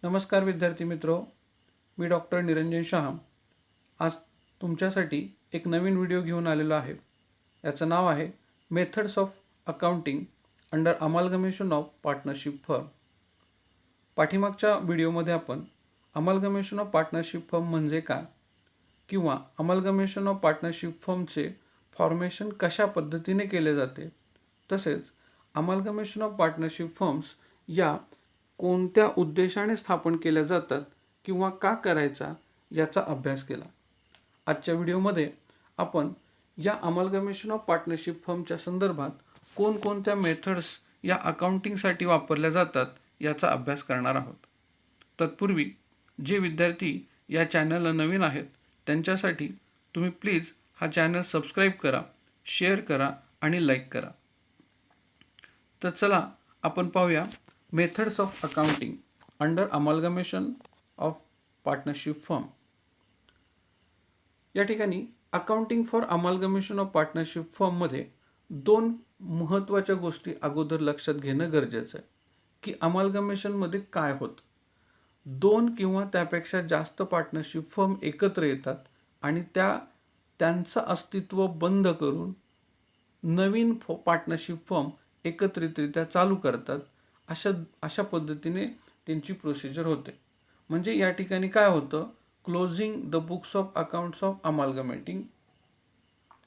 नमस्कार विद्यार्थी मित्रो, मी डॉक्टर निरंजन शहा आज तुमच्यासाठी एक नवीन व्हिडिओ घेऊन आलेलो आहे. याचं नाव आहे methods of accounting under amalgamation of partnership firm. पाठीमागच्या व्हिडिओमध्ये आपण अमालगमेशन ऑफ पार्टनरशिप फर्म म्हणजे काय किंवा अमालगमेशन ऑफ पार्टनरशिप फर्मचे फॉर्मेशन कशा पद्धतीने केले जाते, तसेच अमालगमेशन ऑफ पार्टनरशिप फर्म्स या कोणत्या उद्देशाने स्थापन केल्या जातात किंवा का करायचा याचा अभ्यास केला. आजच्या व्हिडिओमध्ये आपण या अमालगमेशन ऑफ पार्टनरशिप फर्मच्या संदर्भात कोणकोणत्या मेथड्स या अकाउंटिंगसाठी वापरल्या जातात याचा अभ्यास करणार आहोत. तत्पूर्वी जे विद्यार्थी या चॅनलला नवीन आहेत त्यांच्यासाठी तुम्ही प्लीज हा चॅनल सबस्क्राईब करा, शेअर करा आणि लाईक करा. तर चला आपण पाहूया methods of accounting under amalgamation of partnership firm. या ठिकाणी accounting for amalgamation of partnership फर्ममध्ये दोन महत्त्वाच्या गोष्टी अगोदर लक्षात घेणं गरजेचं आहे की अमालगमेशनमध्ये काय होतं. दोन किंवा त्यापेक्षा जास्त पार्टनरशिप फर्म एकत्र येतात आणि त्यांचं अस्तित्व बंद करून नवीन पार्टनरशिप फर्म एकत्रितरित्या चालू करतात. अशा पद्धतीने त्यांची प्रोसिजर होते. म्हणजे या ठिकाणी काय होतं, closing the books of accounts of amalgamating,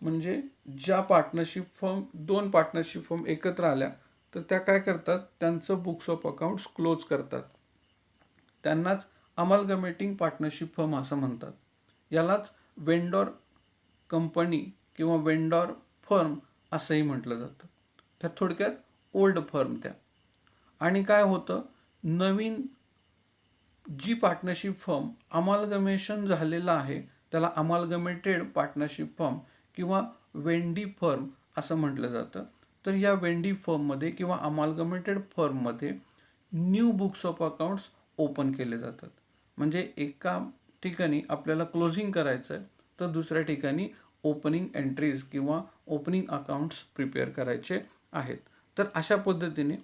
म्हणजे ज्या दोन पार्टनरशिप फर्म एकत्र आल्या तर त्या काय करतात, त्यांचं बुक्स ऑफ अकाउंट्स क्लोज करतात. त्यांनाच अमालगमेटिंग पार्टनरशिप फर्म असं म्हणतात. यालाच वेंडॉर कंपनी किंवा वेंडॉर फर्म असंही म्हटलं जातं. त्या थोडक्यात ओल्ड फर्म त्या. आणि काय होतं, नवीन जी पार्टनरशिप फर्म अमालगमेशन झालेलं आहे त्याला अमालगमेटेड पार्टनरशिप फर्म किंवा वेंडी फर्म असं म्हटलं जातं. तर या वेंडी फर्ममध्ये किंवा अमालगमेटेड फर्ममध्ये new books of accounts open केले जातात. म्हणजे एका ठिकाणी आपल्याला क्लोजिंग करायचं आहे तर दुसऱ्या ठिकाणी ओपनिंग एंट्रीज किंवा ओपनिंग अकाउंट्स प्रिपेअर करायचे आहेत. तर अशा पद्धतीने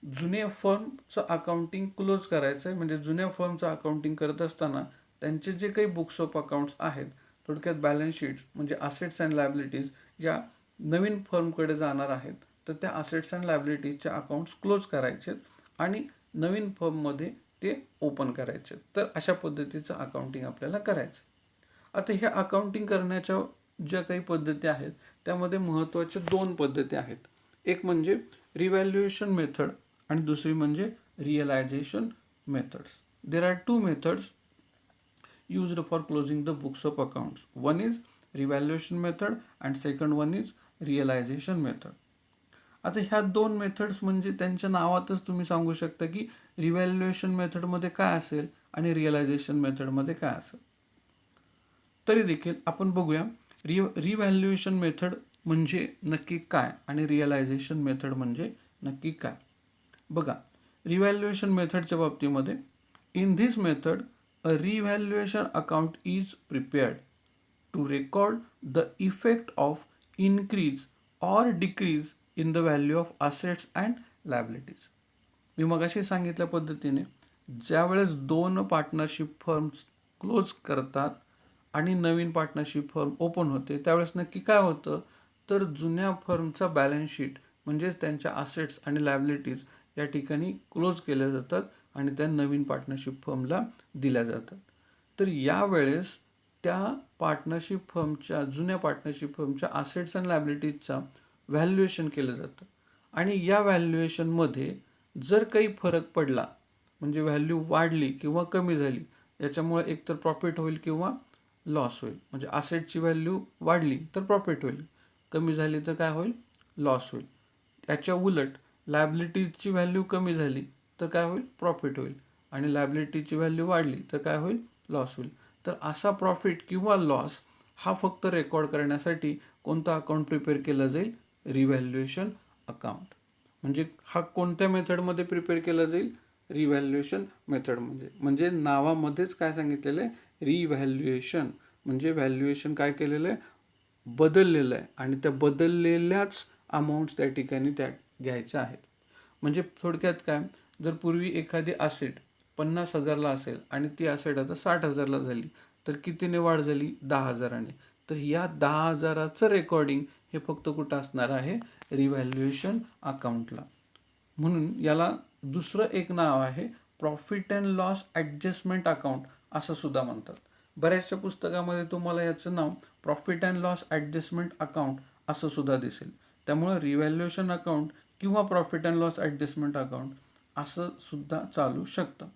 जुन्या फर्मचं अकाउंटिंग क्लोज करायचं आहे. म्हणजे जुन्या फर्मचं अकाउंटिंग करत असताना त्यांचे जे काही बुक्स ऑफ अकाउंट्स आहेत, थोडक्यात बॅलन्स शीट्स म्हणजे असेट्स अँड लायबिलिटीज या नवीन फर्मकडे जाणार आहेत, तर त्या असेट्स अँड लायबिलिटीजच्या अकाउंट्स क्लोज करायचे आणि नवीन फर्ममध्ये ते ओपन करायचे. तर अशा पद्धतीचं अकाउंटिंग आपल्याला करायचं. आता ह्या अकाउंटिंग करण्याच्या ज्या काही पद्धती आहेत त्यामध्ये महत्त्वाच्या दोन पद्धती आहेत. एक म्हणजे रिव्हॅल्युएशन मेथड आणि दुसरी म्हणजे realization methods. There are two methods used for closing the books of accounts. One is revaluation method and second one is realization method. आता ह्या दोन मेथड्स म्हणजे त्यांच्या नावातच तुम्ही सांगू शकता की रिव्हॅल्युएशन मेथडमध्ये काय असेल आणि रिअलायझेशन मेथडमध्ये काय असेल. तरी देखील आपण बघूया रिव्हॅल्युएशन मेथड म्हणजे नक्की काय आणि रिअलायझेशन मेथड म्हणजे नक्की काय. बघा, रिव्हॅल्युएशन मेथडच्या बाबतीमध्ये in this method a revaluation account is prepared to record the effect of increase or decrease in the value of assets and liabilities. मी मगाशी सांगितल्या पद्धतीने ज्यावेळेस दोन पार्टनरशिप फर्म्स क्लोज करतात आणि नवीन पार्टनरशिप फर्म ओपन होते त्यावेळेस नक्की काय होतं, तर जुन्या फर्मचा बॅलन्स शीट म्हणजेच त्यांच्या असेट्स आणि लायबिलिटीज या ठिकाणी क्लोज केल्या जातात आणि त्या नवीन पार्टनरशिप फर्मला दिल्या जातात. तर यावेळेस त्या पार्टनरशिप फर्मच्या जुन्या पार्टनरशिप फर्मच्या असेट्स अँड लायबिलिटीजचा व्हॅल्युएशन केलं जातं आणि या व्हॅल्युएशनमध्ये जर काही फरक पडला म्हणजे व्हॅल्यू वाढली किंवा कमी झाली, याच्यामुळे एकतर प्रॉफिट होईल किंवा लॉस होईल. म्हणजे असेटची व्हॅल्यू वाढली तर प्रॉफिट होईल, कमी झाली तर काय होईल, लॉस होईल. त्याच्या उलट लायबिलिटीजची व्हॅल्यू कमी झाली तर काय होईल, प्रॉफिट होईल आणि लायबिलिटीची व्हॅल्यू वाढली तर काय होईल, लॉस होईल. तर असा प्रॉफिट किंवा लॉस हा फक्त रेकॉर्ड करण्यासाठी कोणता अकाउंट प्रिपेअर केला जाईल, रिव्हॅल्युएशन अकाउंट. म्हणजे हा कोणत्या मेथडमध्ये प्रिपेअर केला जाईल, रिव्हॅल्युएशन मेथडमध्ये. म्हणजे नावामध्येच काय सांगितलेलं आहे, रिव्हॅल्युएशन म्हणजे व्हॅल्युएशन काय केलेलं आहे, बदललेलं आहे आणि त्या बदललेल्याच अमाऊंट्स त्या ठिकाणी त्या घ्यायच्या आहेत. म्हणजे थोडक्यात काय, जर पूर्वी एखादी असेट 50,000ला असेल आणि ती ॲसेट आता 60,000ला झाली, तर कितीने वाढ झाली? 10,000ने. तर या 10,000चं रेकॉर्डिंग हे फक्त कुठं असणार आहे? रिव्हॅल्युएशन अकाउंटला. म्हणून याला दुसरं एक नाव आहे profit and loss adjustment account असं सुद्धा म्हणतात. बऱ्याचशा पुस्तकामध्ये तुम्हाला याचं नाव profit and loss adjustment account असं सुद्धा दिसेल. त्यामुळे रिव्हॅल्युएशन अकाउंट किंवा profit and loss adjustment account असं सुद्धा चालू शकतं.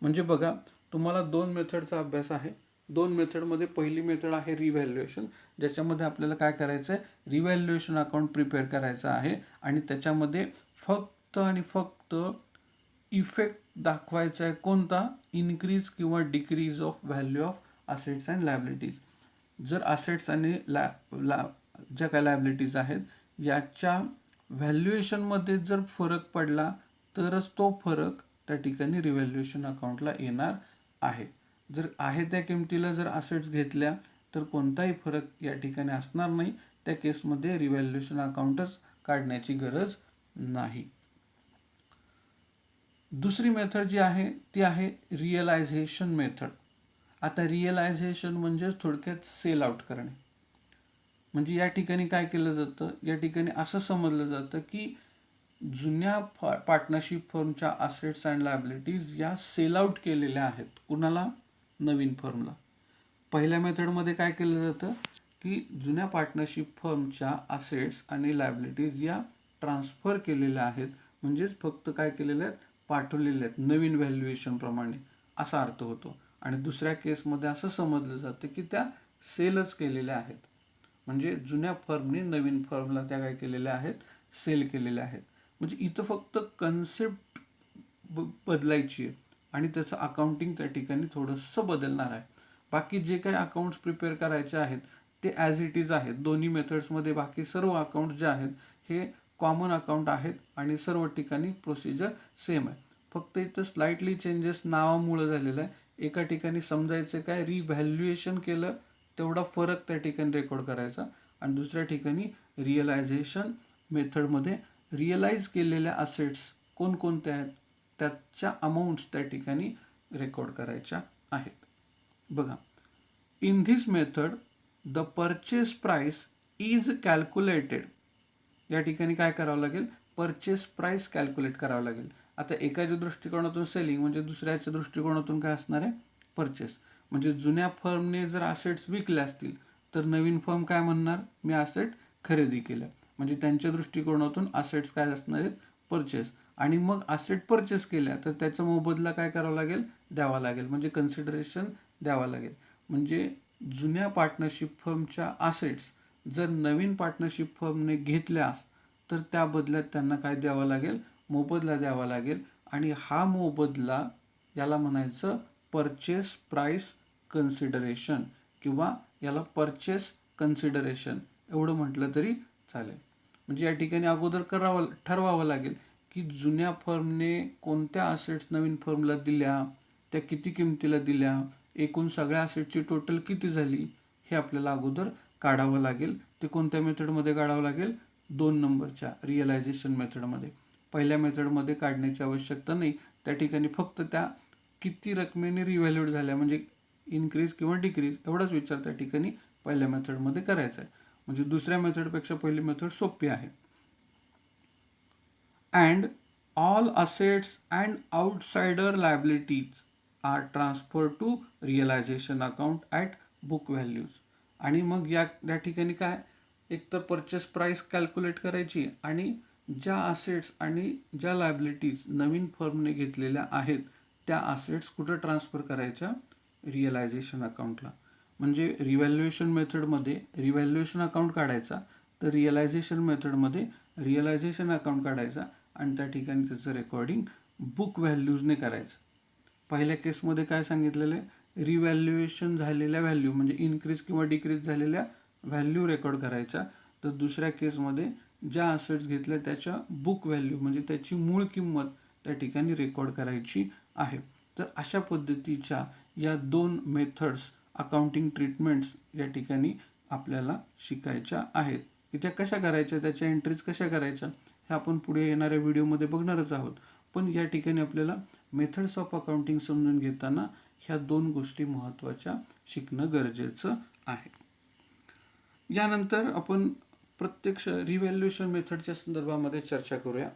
म्हणजे बघा, तुम्हाला 2 मेथडचा अभ्यास आहे. 2 मेथडमध्ये पहिली मेथड आहे रिव्हॅल्युएशन, ज्याच्यामध्ये आपल्याला काय करायचं आहे? रिव्हॅल्युएशन अकाउंट प्रिपेअर करायचं आहे आणि त्याच्यामध्ये फक्त आणि फक्त इफेक्ट दाखवायचा आहे. कोणता? इन्क्रीज किंवा decrease of value of assets and liabilities. जर असेट्स आणि ज्या काय लायबिलिटीज आहेत याच्या व्हॅल्युएशनमध्ये जर फरक पडला तरच तो फरक त्या ठिकाणी रिव्हॅल्युएशन अकाउंटला येणार आहे. जर आहे त्या किमतीला जर असेट्स घेतल्या तर कोणताही फरक या ठिकाणी असणार नाही. त्या केसमध्ये रिव्हॅल्युएशन अकाउंटच काढण्याची गरज नाही. दुसरी मेथड जी आहे ती आहे रिअलायझेशन मेथड. आता रिअलायझेशन म्हणजे थोडक्यात सेल आउट करणे. म्हणजे या ठिकाणी काय केलं जातं? या ठिकाणी असं समजलं जातं की जुन्या पार्टनरशिप फर्मच्या असेट्स अँड लायबिलिटीज या सेल आउट केलेल्या आहेत. कुणाला? नवीन फर्मला. पहिल्या मेथडमध्ये काय केलं जातं की जुन्या पार्टनरशिप फर्मच्या असेट्स आणि लायबिलिटीज या ट्रान्सफर केलेल्या आहेत. म्हणजेच फक्त काय केलेल्या आहेत? पाठवलेल्या आहेत नवीन व्हॅल्युएशन प्रमाणे असा अर्थ होतो. आणि दुसऱ्या केसमध्ये असं समजलं जातं की त्या सेलच केलेल्या आहेत. म्हणजे जुन्या फर्मने नवीन फर्मला त्या काय केलेल्या आहेत? सेल केलेल्या आहेत. म्हणजे इथं फक्त कन्सेप्ट बदलायची आहे आणि त्याचं अकाउंटिंग त्या ठिकाणी थोडंसं बदलणार आहे. बाकी जे काही अकाउंट्स प्रिपेअर करायचे आहेत ते ॲज इट इज आहेत. दोन्ही मेथड्समध्ये बाकी सर्व अकाउंट्स जे आहेत हे कॉमन अकाउंट आहेत आणि सर्व ठिकाणी प्रोसिजर सेम आहे. फक्त इथं स्लाइटली चेंजेस नावामुळं झालेलं आहे. एका ठिकाणी समजायचं काय? रिव्हॅल्युएशन केलं तेवढा फरक त्या ठिकाणी रेकॉर्ड करायचा आणि दुसऱ्या ठिकाणी रिअलायझेशन मेथडमध्ये रिअलाइज केलेल्या असेट्स कोणकोणत्या आहेत त्याच्या अमाऊंट्स त्या ठिकाणी रेकॉर्ड करायच्या आहेत. बघा, in this method the purchase price is calculated. या ठिकाणी काय करावं लागेल? परचेस प्राइस कॅल्क्युलेट करावं लागेल. आता एकाच्या दृष्टिकोनातून सेलिंग म्हणजे दुसऱ्याच्या दृष्टिकोनातून काय असणार आहे? परचेस. म्हणजे जुन्या फर्मने जर असेट्स विकले असतील तर नवीन फर्म काय म्हणणार? मी असेट खरेदी केलं. म्हणजे त्यांच्या दृष्टिकोनातून असेट्स काय असणार आहेत? परचेस. आणि मग असेट परचेस केल्या तर त्याचा मोबदला काय करावा लागेल? द्यावा लागेल. म्हणजे कन्सिडरेशन द्यावा लागेल. म्हणजे जुन्या पार्टनरशिप फर्मच्या असेट्स जर नवीन पार्टनरशिप फर्मने घेतल्यास तर त्या बदल्यात त्यांना काय द्यावं लागेल? मोबदला द्यावा लागेल. आणि हा मोबदला याला म्हणायचं परचेस प्राइस कन्सिडरेशन किंवा याला परचेस कन्सिडरेशन एवढं म्हटलं तरी चालेल. म्हणजे या ठिकाणी अगोदर ठरवावं लागेल की जुन्या फर्मने कोणत्या असेट्स नवीन फर्मला दिल्या, त्या किती किमतीला दिल्या, एकूण सगळ्या असेटची टोटल किती झाली हे आपल्याला अगोदर काढावं लागेल. ते कोणत्या मेथडमध्ये काढावं लागेल? 2 नंबरच्या रिअलायझेशन मेथडमध्ये. पहिल्या मेथडमध्ये काढण्याची आवश्यकता नाही. त्या ठिकाणी फक्त त्या किती रकमेने रिव्हॅल्यूड झाल्या म्हणजे इन्क्रीज किंवा डिक्रीज एवढाच विचार त्या ठिकाणी पहिल्या मेथडमध्ये करायचा आहे. म्हणजे दुसऱ्या मेथडपेक्षा पहिली मेथड सोपी आहे. And all assets and outsider liabilities are transfer to realization account at book values. आणि मग या ठिकाणी काय? एकतर परचेस प्राइस कॅल्क्युलेट करायची आणि ज्या असेट्स आणि ज्या लायबिलिटीज नवीन फर्मने घेतलेल्या आहेत त्या असेट्स कुठं ट्रान्सफर करायच्या? रिअलायझेशन अकाउंटला. म्हणजे रिव्हॅल्युएशन मेथडमध्ये रिव्हॅल्युएशन अकाउंट काढायचा तर रिअलायझेशन मेथडमध्ये रिअलायझेशन अकाउंट काढायचा आणि त्या ठिकाणी त्याचं रेकॉर्डिंग बुक व्हॅल्यूजने करायचं. पहिल्या केसमध्ये काय सांगितलेलं आहे? रिव्हॅल्युएशन झालेल्या व्हॅल्यू म्हणजे इन्क्रीज किंवा डिक्रीज झालेल्या व्हॅल्यू रेकॉर्ड करायच्या. तर दुसऱ्या केसमध्ये ज्या असेट्स घेतल्या त्याच्या बुक व्हॅल्यू म्हणजे त्याची मूळ किंमत त्या ठिकाणी रेकॉर्ड करायची आहे. तर अशा पद्धतीच्या या 2 मेथड्स अकाउंटिंग ट्रीटमेंट्स या ठिकाणी आपल्याला शिकायच्या आहेत की त्या कशा करायच्या, त्याच्या एंट्रीज कशा करायच्या हे आपण पुढे येणाऱ्या व्हिडिओमध्ये बघणारच आहोत. पण या ठिकाणी आपल्याला मेथड्स ऑफ अकाउंटिंग समजून घेताना ह्या 2 गोष्टी महत्त्वाच्या शिकणं गरजेचं आहे. यानंतर आपण प्रत्यक्ष रिव्हॅल्युएशन मेथडच्या संदर्भामध्ये चर्चा करूया.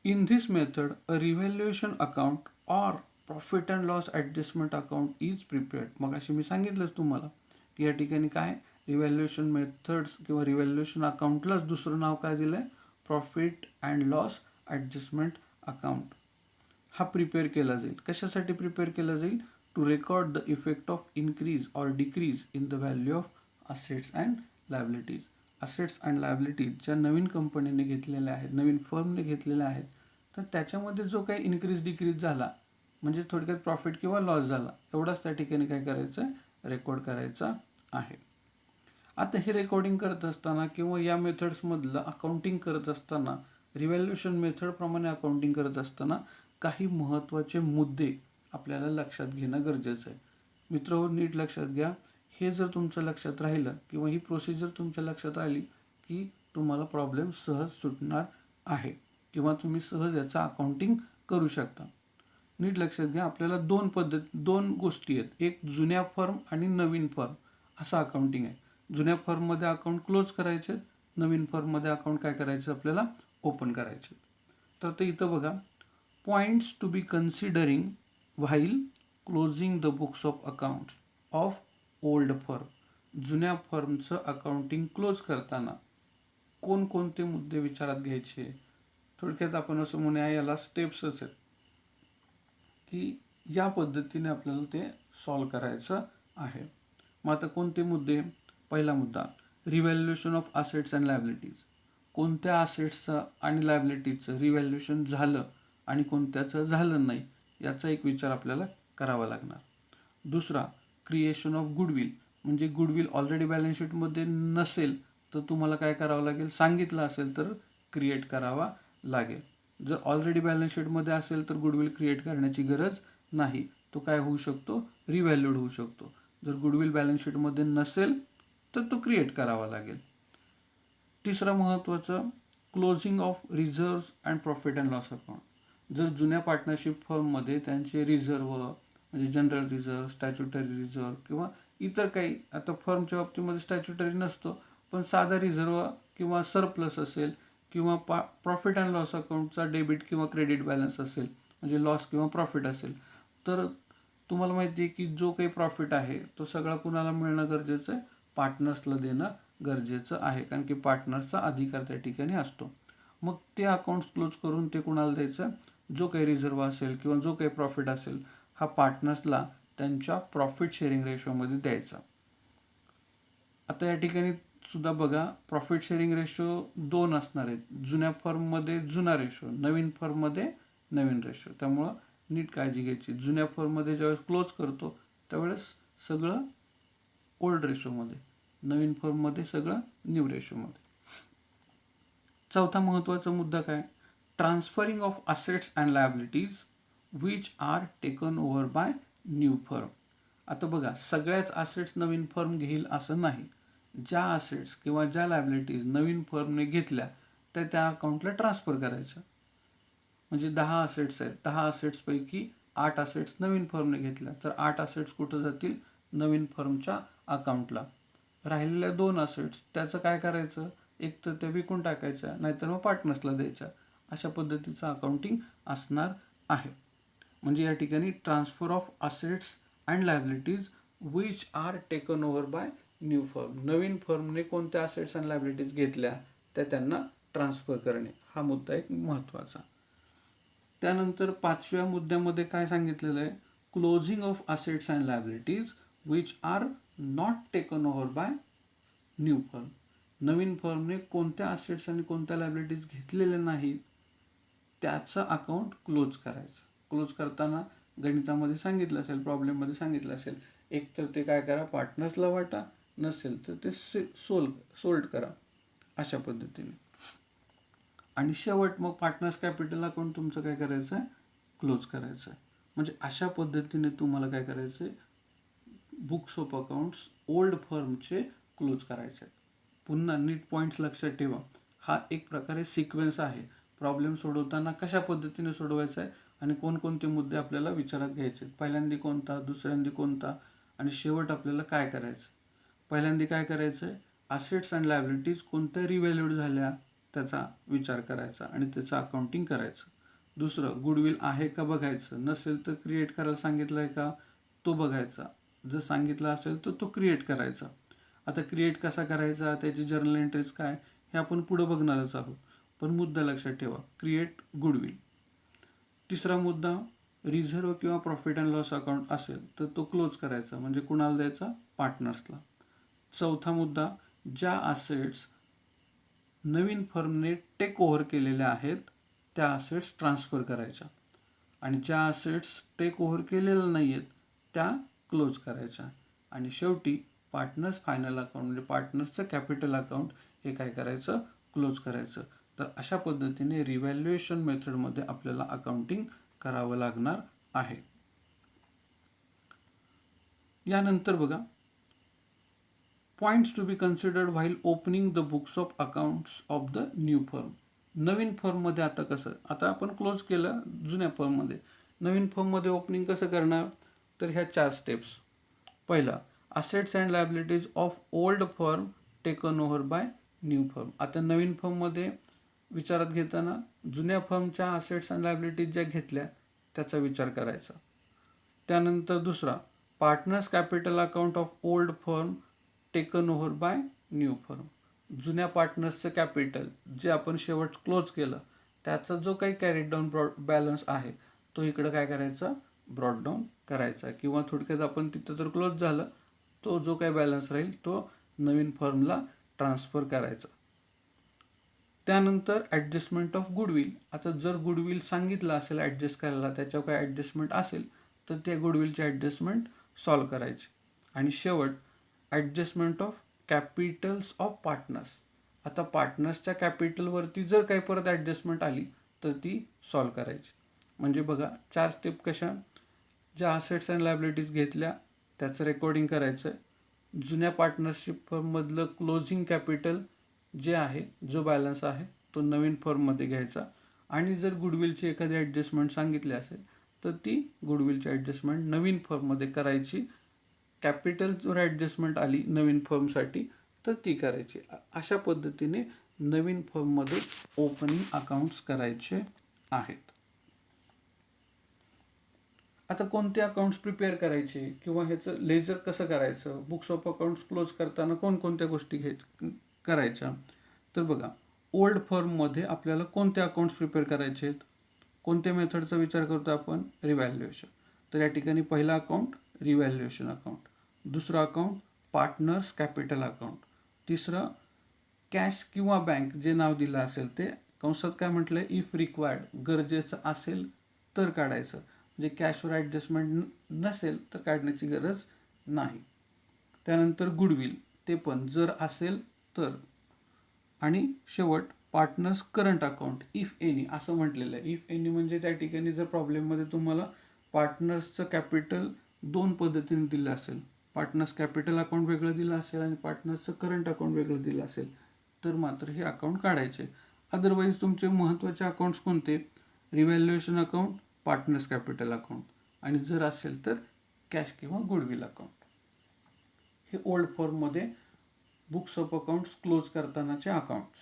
In this method, a revaluation account or profit and loss adjustment account is prepared. मग असे मी सांगितलंच तुम्हाला की या ठिकाणी काय रिव्हॅल्युएशन मेथड्स किंवा रिव्हॅल्युएशन अकाउंटलाच दुसरं नाव काय दिलंय, profit and loss adjustment account. हा प्रिपेअर केला जाईल. कशासाठी प्रिपेअर केला जाईल? To record the effect of increase or decrease in the value of assets and liabilities. Assets and liabilities ज्या नवीन कंपनीने घेतलेल्या आहेत, नवीन फर्मने घेतलेल्या आहेत, तर त्याच्यामध्ये जो काही इन्क्रीज डिक्रीज झाला म्हणजे थोडक्यात प्रॉफिट किंवा लॉस झाला एवढाच त्या ठिकाणी काय करायचं आहे, रेकॉर्ड करायचा आहे. आता हे रेकॉर्डिंग करत असताना किंवा या मेथड्समधलं अकाउंटिंग करत असताना, रिव्हॅल्युएशन मेथडप्रमाणे अकाउंटिंग करत असताना काही महत्त्वाचे मुद्दे आपल्याला लक्षात घेणं गरजेचं आहे. मित्रहो, नीट लक्षात घ्या. हे जर तुमच्या लक्षात राहिलं किंवा ही प्रोसिजर तुमच्या लक्षात राहिली की तुम्हाला प्रॉब्लेम सहज सुटणार आहे किंवा तुम्ही सहज याचं अकाउंटिंग करू शकता. नीट लक्षात घ्या, आपल्याला दोन गोष्टी आहेत. एक जुन्या फर्म आणि नवीन फर्म असं अकाउंटिंग आहे. जुन्या फर्ममध्ये अकाउंट क्लोज करायचे, नवीन फर्ममध्ये अकाउंट काय करायचं आपल्याला, ओपन करायचे. तर ते इथं बघा, points to be considering while closing the books of accounts of old firm. जुन्या फर्मचं अकाउंटिंग क्लोज करताना कोणकोणते मुद्दे विचारात घ्यायचे, थोडक्यात आपण असं म्हणूया याला स्टेप्सच आहेत की या पद्धतीने आपल्याला ते सॉल्व करायचं आहे. मग आता कोणते मुद्दे? पहिला मुद्दा, revaluation of assets and liabilities. कोणत्या असेट्सचं आणि लायबिलिटीजचं रिव्हॅल्युएशन झालं आणि कोणत्याचं झालं नाही याचा एक विचार आपल्याला करावा लागणार. दुसरा, क्रिएशन ऑफ गुडविल. म्हणजे गुडविल ऑलरेडी बॅलन्स शीटमध्ये नसेल तर तुम्हाला काय करावं लागेल, सांगितलं असेल तर क्रिएट करावा लागेल. जर ऑलरेडी बॅलन्स शीटमध्ये असेल तर गुडविल क्रिएट करण्याची गरज नाही. तो काय होऊ शकतो, रिव्हॅल्यूड होऊ शकतो. जर गुडविल बॅलन्स शीटमध्ये नसेल तर तो क्रिएट करावा लागेल. तिसरं महत्त्वाचं, closing of reserve and profit and loss account. जर जुन्या पार्टनरशिप फर्ममध्ये त्यांचे रिझर्व्ह म्हणजे जनरल रिझर्व्ह, स्टॅच्युटरी रिझर्व्ह किंवा इतर काही, आता फर्मच्या बाबतीमध्ये स्टॅच्युटरी नसतो पण साधा रिझर्व्ह किंवा सरप्लस असेल किंवा प्रॉफिट अँड लॉस अकाउंटचा डेबिट किंवा क्रेडिट बॅलन्स असेल म्हणजे लॉस किंवा प्रॉफिट असेल, तर तुम्हाला माहिती आहे की जो काही प्रॉफिट आहे तो सगळा कुणाला मिळणं गरजेचं आहे, पार्टनर्सला देणं गरजेचं आहे. कारण की पार्टनर्सचा अधिकार त्या ठिकाणी असतो. मग ते अकाउंट्स क्लोज करून ते कुणाला द्यायचं, जो काही रिझर्व्ह असेल किंवा जो काही प्रॉफिट असेल हा पार्टनर्सला त्यांच्या प्रॉफिट शेअरिंग रेशोमध्ये द्यायचा. आता या ठिकाणी सुद्धा बघा, प्रॉफिट शेअरिंग रेशो 2 असणार आहेत. जुन्या फर्ममध्ये जुना रेशो, नवीन फर्ममध्ये नवीन रेशो. त्यामुळं नीट काळजी घ्यायची. जुन्या फर्ममध्ये ज्यावेळेस क्लोज करतो त्यावेळेस सगळं ओल्ड रेशोमध्ये, नवीन फर्ममध्ये सगळं न्यू रेशोमध्ये. चौथा महत्त्वाचा मुद्दा काय, transferring of assets and liabilities which are taken over by new firm. आता बघा, सगळ्याच असेट्स नवीन फर्म घेईल असं नाही. ज्या असेट्स किंवा ज्या लायबिलिटीज नवीन फर्मने घेतल्या त्या अकाउंटला ट्रान्सफर करायच्या. म्हणजे 10 असेट्स आहेत, 10 असेट्सपैकी 8 असेट्स नवीन फर्मने घेतल्या तर 8 असेट्स कुठं जातील, नवीन फर्मच्या अकाउंटला. राहिलेल्या 2 असेट्स त्याचं काय करायचं, एक तर त्या विकून टाकायच्या नाहीतर मग पार्टनर्सला द्यायच्या. अशा पद्धतीचं अकाउंटिंग असणार आहे. म्हणजे या ठिकाणी transfer of assets and liabilities which are taken over by new firm. नवीन फर्मने कोणत्या असेट्स अँड लायबिलिटीज घेतल्या त्या त्यांना ट्रान्सफर करणे, हा मुद्दा एक महत्त्वाचा. त्यानंतर 5व्या मुद्द्यामध्ये काय सांगितलेलं आहे, closing of assets and liabilities which are not taken over by new firm. नवीन फर्मने कोणत्या असेट्स आणि कोणत्या लायबिलिटीज घेतलेल्या नाहीत त्याचं अकाउंट क्लोज करायचं. क्लोज करताना गणितामध्ये सांगितलं असेल, प्रॉब्लेममध्ये सांगितलं असेल, एक तर ते काय करा, पार्टनर्सला वाटा, नसेल तर ते सोल्ड करा अशा पद्धतीने. आणि शेवट मग पार्टनर्स कॅपिटल अकाउंट तुमचं काय करायचं आहे, क्लोज करायचं आहे. म्हणजे अशा पद्धतीने तुम्हाला काय करायचं आहे, बुक्स ऑफ अकाउंट्स ओल्ड फर्मचे क्लोज करायचे आहेत. पुन्हा नीट पॉईंट्स लक्षात ठेवा, हा एक प्रकारे सिक्वेन्स आहे. प्रॉब्लेम सोडवताना कशा पद्धतीने सोडवायचा आहे आणि कोणकोणते मुद्दे आपल्याला विचारात घ्यायचे, पहिल्यांदा कोणता, दुसऱ्यांदा कोणता आणि शेवट आपल्याला काय करायचं. पहिल्यांदा काय करायचं आहे, असेट्स अँड लायबिलिटीज कोणत्या रिव्हॅल्यूड झाल्या त्याचा विचार करायचा आणि त्याचं अकाउंटिंग करायचं. दुसरं, गुडविल आहे का बघायचं, नसेल तर क्रिएट करायला सांगितलं आहे का तो बघायचा, जर सांगितलं असेल तर तो क्रिएट करायचा. आता क्रिएट कसा करायचा, त्याची जर्नल एंट्रीज काय हे आपण पुढं बघणारच आहोत, पण मुद्दा लक्षात ठेवा, क्रिएट गुडविल. तिसरा मुद्दा, रिझर्व किंवा प्रॉफिट अँड लॉस अकाउंट असेल तर तो क्लोज करायचा, म्हणजे कुणाला द्यायचा, पार्टनर्सला. चौथा मुद्दा, ज्या असेट्स नवीन फर्मने टेक ओव्हर केलेल्या आहेत त्या असेट्स ट्रान्सफर करायच्या आणि ज्या असेट्स टेक ओव्हर केलेल्या नाही आहेत त्या क्लोज करायच्या. आणि शेवटी पार्टनर्स फायनल अकाउंट म्हणजे पार्टनर्सचं कॅपिटल अकाउंट हे काय करायचं, क्लोज करायचं. तर अशा पद्धतीने रिव्हॅल्युएशन मेथडमध्ये आपल्याला अकाउंटिंग करावं लागणार आहे. यानंतर बघा, points to be considered while opening the books of accounts of the new firm. नवीन फर्ममध्ये आता कसं, आता आपण क्लोज केलं जुन्या फर्ममध्ये, नवीन फर्ममध्ये ओपनिंग कसं करणार, तर ह्या 4 स्टेप्स. पहिला, assets and liabilities of old firm taken over by new firm. आता नवीन फर्ममध्ये विचारात घेताना जुन्या फर्मच्या असेट्स अँड लायबिलिटीज ज्या घेतल्या त्याचा विचार करायचा. त्यानंतर दुसरा, partners capital account of old firm taken over by new firm. जुन्या पार्टनर्सचं कॅपिटल जे आपण शेवट क्लोज केलं त्याचा जो काही कॅरीड डाऊन बॅलन्स आहे तो इकडं काय करायचा, ब्रॉड डाऊन करायचा, किंवा थोडक्यात आपण तिथं जर क्लोज झालं तो जो काही बॅलन्स राहील तो नवीन फर्मला ट्रान्सफर करायचा. त्यानंतर ॲडजस्टमेंट ऑफ गुडविल. आता जर गुडविल सांगितलं असेल ॲडजस्ट करायला, त्याच्यावर काही ॲडजस्टमेंट असेल तर त्या गुडविलची ॲडजस्टमेंट सॉल्व करायची. आणि शेवट, adjustment of Capitals of partners. आता पार्टनर्सच्या कॅपिटलवरती जर काही परत ॲडजस्टमेंट आली तर ती सॉल्व करायची. म्हणजे बघा 4 स्टेप कशा, ज्या असेट्स अँड लायबिलिटीज घेतल्या त्याचं रेकॉर्डिंग करायचं आहे, जुन्या पार्टनरशिप फर्ममधलं क्लोजिंग कॅपिटल जे आहे, जो बॅलन्स आहे तो नवीन फर्ममध्ये घ्यायचा, आणि जर गुडविलची एखादी ॲडजस्टमेंट सांगितली असेल तर ती गुडविलची ॲडजस्टमेंट नवीन फर्ममध्ये करायची. कॅपिटल जर ॲडजस्टमेंट आली नवीन फर्मसाठी तर ती करायची. अशा पद्धतीने नवीन फर्ममध्ये ओपनिंग अकाउंट्स करायचे आहेत. आता कोणते अकाउंट्स प्रिपेअर करायचे किंवा ह्याचं लेजर कसं करायचं, बुक्स ऑफ अकाउंट्स क्लोज करताना कोणकोणत्या गोष्टी करायच्या, तर बघा, ओल्ड फर्ममध्ये आपल्याला कोणते अकाउंट्स प्रिपेअर करायचे आहेत, कोणत्या मेथडचा विचार करतो आपण, रिव्हॅल्युएशन. तर या ठिकाणी पहिला अकाउंट रिव्हॅल्युएशन अकाउंट, दुसरं अकाउंट पार्टनर्स कॅपिटल अकाउंट, तिसरं कॅश किंवा बँक जे नाव दिलं असेल ते, कंसात काय म्हटलं आहे, इफ रिक्वायर्ड, गरजेचं असेल तर काढायचं, म्हणजे कॅशवर ॲडजस्टमेंट नसेल तर काढण्याची गरज नाही. त्यानंतर गुडविल, ते पण जर असेल तर. आणि शेवट partners current account, if any असं म्हटलेलं आहे. इफ एनी म्हणजे त्या ठिकाणी जर प्रॉब्लेममध्ये तुम्हाला पार्टनर्सचं कॅपिटल 2 पद्धतीने दिलं असेल, पार्टनर्स कॅपिटल अकाउंट वेगळं दिलं असेल आणि पार्टनर्सचं करंट अकाउंट वेगळं दिलं असेल तर मात्र हे अकाउंट काढायचे. अदरवाईज तुमचे महत्त्वाचे अकाउंट्स कोणते, revaluation account, partners capital account, आणि जर असेल तर कॅश किंवा गुडविल अकाउंट. हे ओल्ड फॉर्ममध्ये बुक्स ऑफ अकाउंट्स क्लोज करतानाचे अकाउंट्स.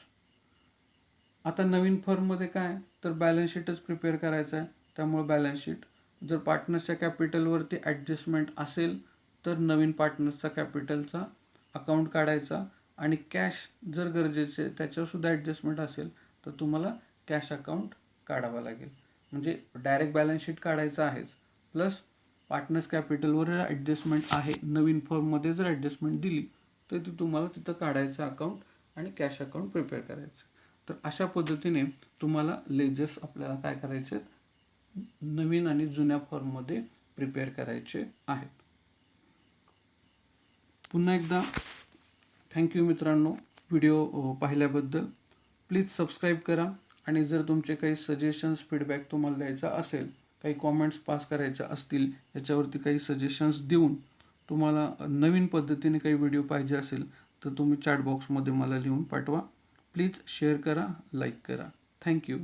आता नवीन फर्ममध्ये काय, तर बॅलन्स शीटच प्रिपेअर करायचं आहे, त्यामुळे बॅलन्स शीट. जर पार्टनर्सच्या कॅपिटलवरती ॲडजस्टमेंट असेल तर नवीन पार्टनर्सचा कॅपिटलचा अकाउंट काढायचा, आणि कॅश जर गरजेचे त्याच्यावरसुद्धा ॲडजस्टमेंट असेल तर तुम्हाला कॅश अकाउंट काढावा लागेल. म्हणजे डायरेक्ट बॅलन्स शीट काढायचं आहेच, प्लस पार्टनर्स कॅपिटलवर ॲडजस्टमेंट आहे, नवीन फर्ममध्ये जर ॲडजस्टमेंट दिली तर ती तुम्हाला तिथं काढायचं अकाउंट आणि कॅश अकाउंट प्रिपेअर करायचं. तर अशा पद्धतीने तुम्हाला लेजर्स आपल्याला काय करायचे, नवीन आणि जुन्या फर्ममध्ये प्रिपेअर करायचे आहेत. पुन्हा एकदा थँक्यू मित्रांनो व्हिडिओ पाहिल्याबद्दल. प्लीज सबस्क्राईब करा, आणि जर तुमचे काही सजेशन्स फीडबॅक तुम्हाला द्यायचा असेल, काही कॉमेंट्स पास करायच्या असतील, याच्यावरती काही सजेशन्स देऊन तुम्हाला नवीन पद्धतीने काही व्हिडिओ पाहिजे असेल तर तुम्ही चॅट बॉक्समध्ये मला लिहून पाठवा. प्लीज शेअर करा, लाईक करा. थँक्यू.